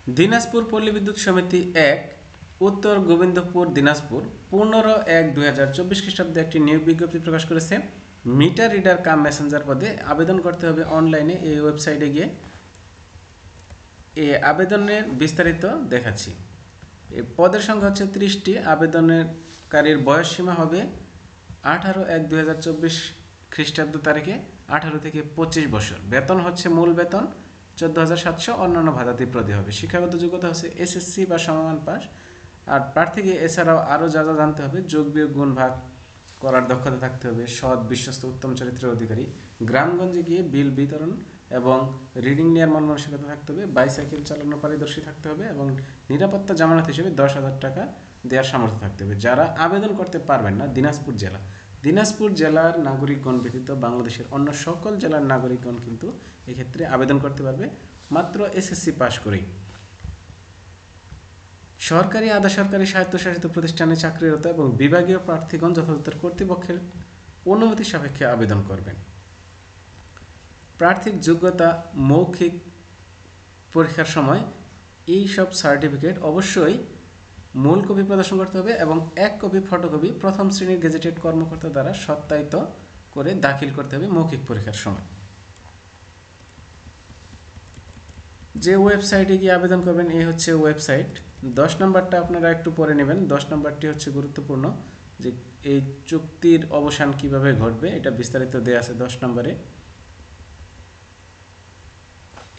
দিনাজপুর পল্লী বিদ্যুৎ সমিতি ১ উত্তর গোবিন্দপুর দিনাজপুর 15/1/2024 খ্রিস্টাব্দে একটি নিয়োগ বিজ্ঞপ্তি প্রকাশ করেছে। মিটার রিডার কাম মেসেঞ্জার পদে আবেদন করতে হবে অনলাইনে। এই ওয়েবসাইটে গিয়ে এই আবেদনের বিস্তারিত দেখাচ্ছি। এই পদের সংখ্যা হচ্ছে 30টি। আবেদনকারীর বয়স সীমা হবে 18/1/2024 খ্রিস্টাব্দ তারিখে 18 থেকে 25 বছর। বেতন হচ্ছে মূল বেতন 14,700, অন্যান্য ভাতাদি প্রতি হবে। শিক্ষাগত যোগ্যতা হচ্ছে এসএসসি বা সমমান পাস। আর প্রার্থীকে এছাড়াও আরও যা যা জানতে হবে, যোগ বিয়োগ গুণ ভাগ করার দক্ষতা থাকতে হবে, সৎ বিশ্বস্ত উত্তম চরিত্রের অধিকারী, গ্রামগঞ্জে গিয়ে বিল বিতরণ এবং রিডিং নেওয়ার মন মানসিকতা থাকতে হবে, বাইসাইকেল চালানো পারদর্শী থাকতে হবে এবং নিরাপত্তা জামানত হিসেবে 10,000 টাকা দেওয়ার সামর্থ্য থাকতে হবে। যারা আবেদন করতে পারবেন না, দিনাজপুর জেলার নাগরিকগণ ব্যতীত বাংলাদেশের অন্য সকল জেলার নাগরিকগণ কিন্তু এক্ষেত্রে আবেদন করতে পারবে মাত্র এসএসসি পাস করেই। সরকারি, আধা সরকারি, স্বায়ত্তশাসিত প্রতিষ্ঠানে চাকরিরত এবং বিভাগীয় প্রার্থীগণ যথাযথ কর্তৃপক্ষের অনুমতি সাপেক্ষে আবেদন করবেন। প্রার্থীর যোগ্যতা: মৌখিক পরীক্ষার সময় এই সব সার্টিফিকেট অবশ্যই মূল কপি প্রদর্শন করতে হবে এবং 1 কপি ফটোকপি প্রথম শ্রেণীর গেজেটেড কর্মকর্তা দ্বারা সত্যায়িত করে দাখিল করতে হবে মৌখিক পরীক্ষার সময়। যে ওয়েবসাইটে গিয়ে আবেদন করবেন এই হচ্ছে ওয়েবসাইট। 10 নম্বরটা আপনারা একটু পরে নেবেন। 10 নম্বরটি হচ্ছে গুরুত্বপূর্ণ, যে এই চুক্তির অবসান কিভাবে ঘটবে এটা বিস্তারিত দেওয়া আছে 10 নম্বরে।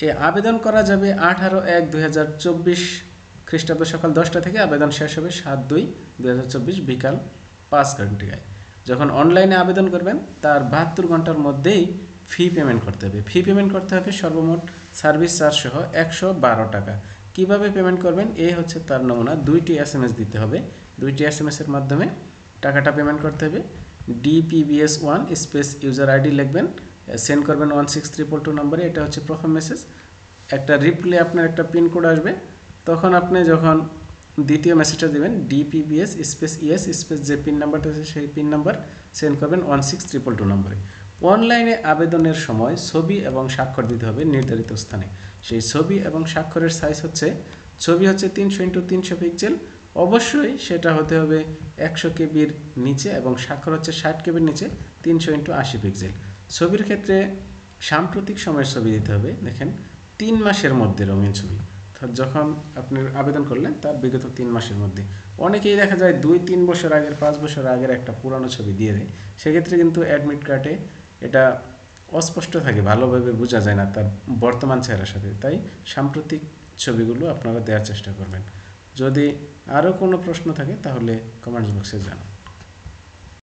এ আবেদন করা যাবে 18/1/2024 খ্রিস্টাব্দ সকাল 10টা থেকে। আবেদন শেষ হবে 7/2/2024 বিকাল 5 ঘন্টায়। যখন অনলাইনে আবেদন করবেন তার 72 ঘন্টার মধ্যেই ফি পেমেন্ট করতে হবে। ফি পেমেন্ট করতে হবে সর্বমোট সার্ভিস চার্জ সহ 112 টাকা। কীভাবে পেমেন্ট করবেন এই হচ্ছে তার নমুনা। 2টি SMS দিতে হবে। 2টি SMS এর মাধ্যমে টাকাটা পেমেন্ট করতে হবে। DPBS1 স্পেস ইউজার আইডি লিখবেন, সেন্ড করবেন 16322 নম্বরে। এটা হচ্ছে প্রথম মেসেজ। একটা রিপ্লে আপনার একটা পিনকোড আসবে, তখন আপনি যখন দ্বিতীয় মেসেজটা দেবেন DPBS স্পেস ইএস স্পেস যে পিন নাম্বারটা আছে সেই পিন নাম্বার সেন্ড করবেন 16322 নম্বরে। অনলাইনে আবেদনের সময় ছবি এবং স্বাক্ষর দিতে হবে নির্ধারিত স্থানে। সেই ছবি এবং স্বাক্ষরের সাইজ হচ্ছে, ছবি হচ্ছে 300x300 পিক্সেল, অবশ্যই সেটা হতে হবে 100 কেবির নিচে এবং স্বাক্ষর হচ্ছে 60 কেবির নিচে 300x80 পিক্সেল। ছবির ক্ষেত্রে সাম্প্রতিক সময়ের ছবি দিতে হবে। দেখেন 3 মাসের মধ্যে রঙিন ছবি, যখন আপনি আবেদন করলেন তার বিগত 3 মাসের মধ্যে। অনেকেই দেখা যায় 2-3 বছর আগের, 5 বছর আগের একটা পুরানো ছবি দিয়ে দেয়। সেক্ষেত্রে কিন্তু অ্যাডমিট কার্ডে এটা অস্পষ্ট থাকে, ভালোভাবে বোঝা যায় না তার বর্তমান চেহারার সাথে। তাই সাম্প্রতিক ছবিগুলো আপনারা দেওয়ার চেষ্টা করবেন। যদি আরও কোনো প্রশ্ন থাকে তাহলে কমেন্টস বক্সে জানান।